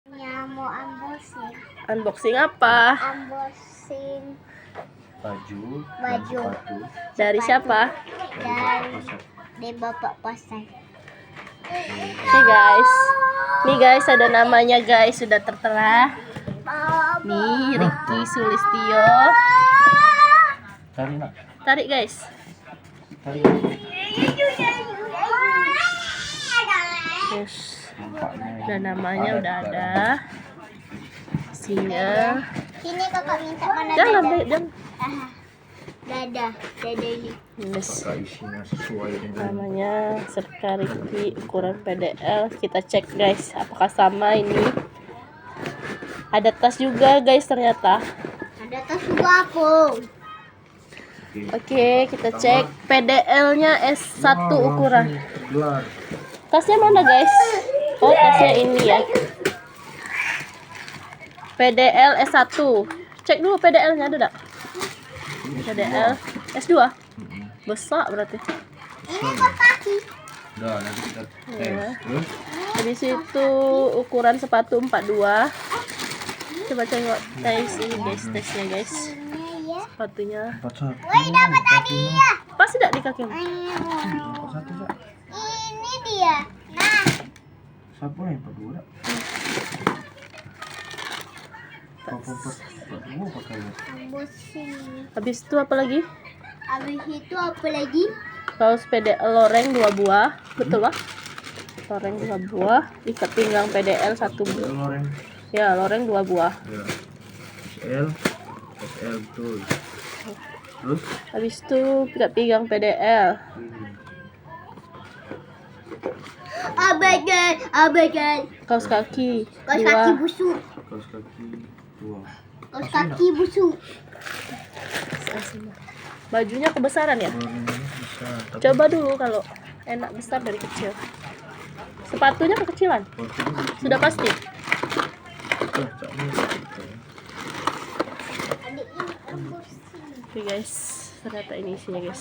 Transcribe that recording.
Ya, mau unboxing. Unboxing apa? Unboxing Baju. Sepatu. Dari siapa? Dari Bapak Pasar. Nih guys. Nih guys, ada namanya guys, sudah tertera. Nih, Ricky Sulistyo. Tarik nak. Tarik guys. Tarik. Yes. Nampaknya Udah namanya udah ada. Isinya. Ini kakak minta mana Jangan, dada? jangan. Dada ini. Yes. apakah isinya sesuai dengan Namanya Serka Ricky, ukuran PDL. Kita cek guys, apakah sama ini. Ada tas juga guys ternyata. Ada tas juga aku. Oke, kita cek PDL-nya S1 ukuran. gelar. Tasnya mana guys? Oh, tasnya ini ya. PDL S1. Cek dulu PDL-nya ada enggak? PDL S2. Besar berarti. Ini kok kaki. Udah, nanti kita Ya. tes. Terus Habis itu ukuran sepatu 42. Coba tengok tes ini guys, tesnya guys. Ini ya. Sepatunya. 41. Woi, dapat tadi ya. Pas tidak di kakimu? 41 Kak. Ini dia. Nah, Siapa yang 42 Kak? Papa 42 pakai. unboxing. Habis itu apa lagi? Habis itu apa lagi? Kaos PDL loreng 2 buah. Betul lah. Loreng 2 buah, ikat pinggang PDL 1 buah. Loreng. Ya, loreng 2 buah. Ya. SL betul. Terus Habis itu ikat pinggang PDL. Abagan. Kaos kaki Kaos kaki 2. busuk. kaos kaki 2. Kaos kaki busuk. Bajunya kebesaran ya? Bisa. Tapi Coba dulu kalau enak besar dari kecil. Sepatunya kekecilan. Sudah pasti. Adik ini unboxing. Oke guys, ternyata ini isinya guys.